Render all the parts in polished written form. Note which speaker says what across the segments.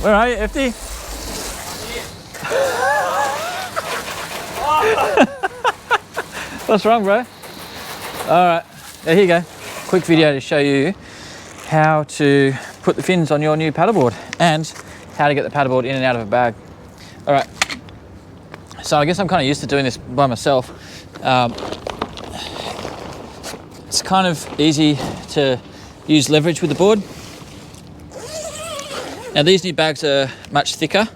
Speaker 1: Where are you, FD? What's wrong, bro? All right, here you go. Quick video to show you how to put the fins on your new paddleboard and how to get the paddleboard in and out of a bag. All right, so I guess I'm kind of used to doing this by myself. It's kind of easy to use leverage with the board. Now these new bags are much thicker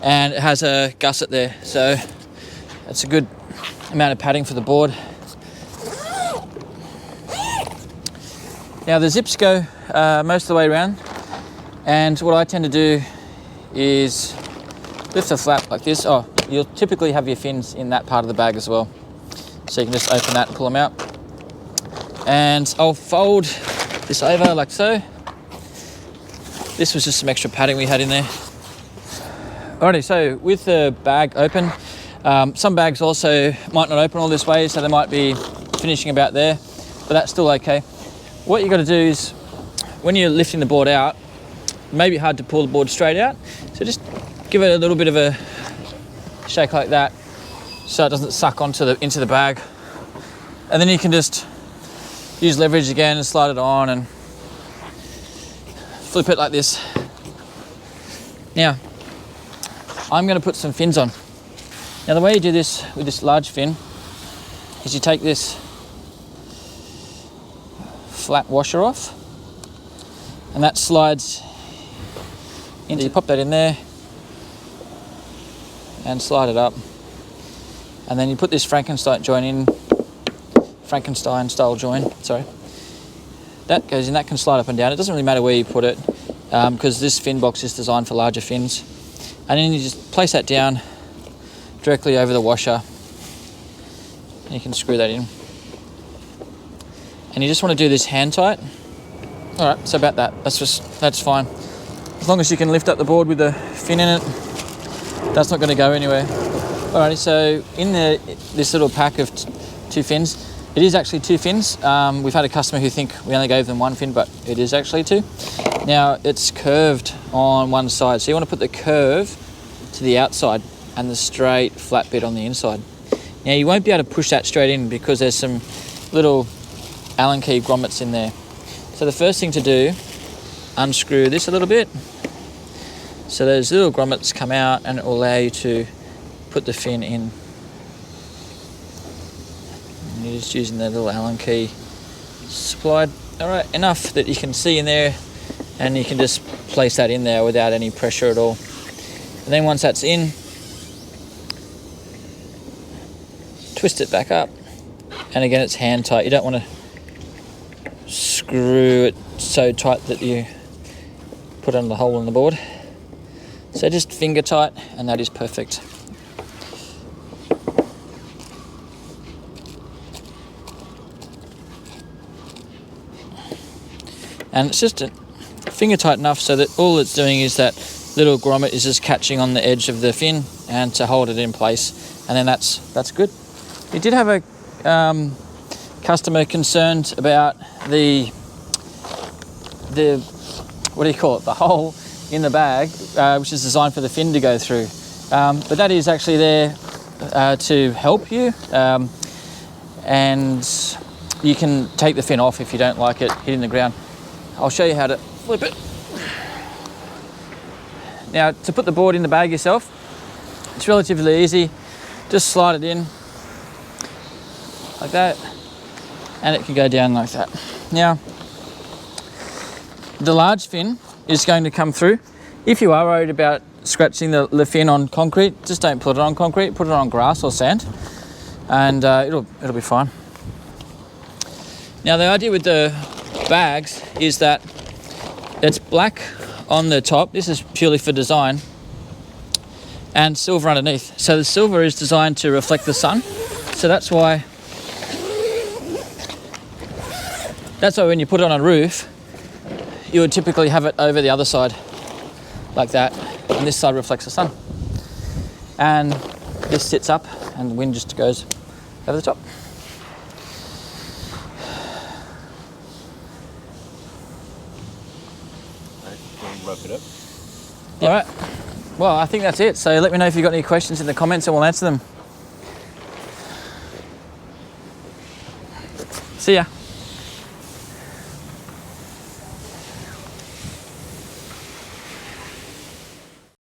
Speaker 1: and it has a gusset there, so it's a good amount of padding for the board. Now the zips go most of the way around, and what I tend to do is lift the flap like this. Oh, you'll typically have your fins in that part of the bag as well, so you can just open that and pull them out. And I'll fold this over like so. This was just some extra padding we had in there. Alrighty, so with the bag open, some bags also might not open all this way, so they might be finishing about there, but that's still okay. What you got to do is, when you're lifting the board out, it may be hard to pull the board straight out, so just give it a little bit of a shake like that, so it doesn't suck into the bag, and then you can just use leverage again and slide it on and flip it like this. Now, I'm going to put some fins on. Now the way you do this with this large fin is you take this flat washer off, and that slides into, you pop that in there and slide it up, and then you put this Frankenstein style join, sorry. That goes in, that can slide up and down. It doesn't really matter where you put it, because this fin box is designed for larger fins. And then you just place that down directly over the washer, and you can screw that in. And you just want to do this hand tight. All right, so about that, that's fine. As long as you can lift up the board with the fin in it, that's not going to go anywhere. Alrighty, so in this little pack of two fins, it is actually two fins. We've had a customer who think we only gave them one fin, but it is actually two. Now it's curved on one side, so you want to put the curve to the outside and the straight flat bit on the inside. Now you won't be able to push that straight in because there's some little Allen key grommets in there. So the first thing to do, unscrew this a little bit, so those little grommets come out, and it will allow you to put the fin in. And you're just using the little Allen key supplied. All right, enough that you can see in there, and you can just place that in there without any pressure at all. And then once that's in, twist it back up, and again it's hand tight. You don't want to screw it so tight that you put on the hole in the board. So just finger tight, and that is perfect. And it's just a finger tight enough so that all it's doing is that little grommet is just catching on the edge of the fin and to hold it in place, and then that's good. We did have a customer concerned about the what do you call it, the hole in the bag, which is designed for the fin to go through, but that is actually there to help you, and you can take the fin off if you don't like it hitting the ground. I'll show you how to flip it. Now, to put the board in the bag yourself, it's relatively easy. Just slide it in like that, and it can go down like that. Now, the large fin is going to come through. If you are worried about scratching the fin on concrete, just don't put it on concrete, put it on grass or sand, and it'll be fine. Now, the idea with the bags is that it's black on the top. This is purely for design, and silver underneath. So the silver is designed to reflect the sun. So that's why when you put it on a roof, you would typically have it over the other side like that, and this side reflects the sun. And this sits up, and the wind just goes over the top.
Speaker 2: Rub it up.
Speaker 1: All right. Well, I think that's it. So let me know if you've got any questions in the comments and we'll answer them. See ya.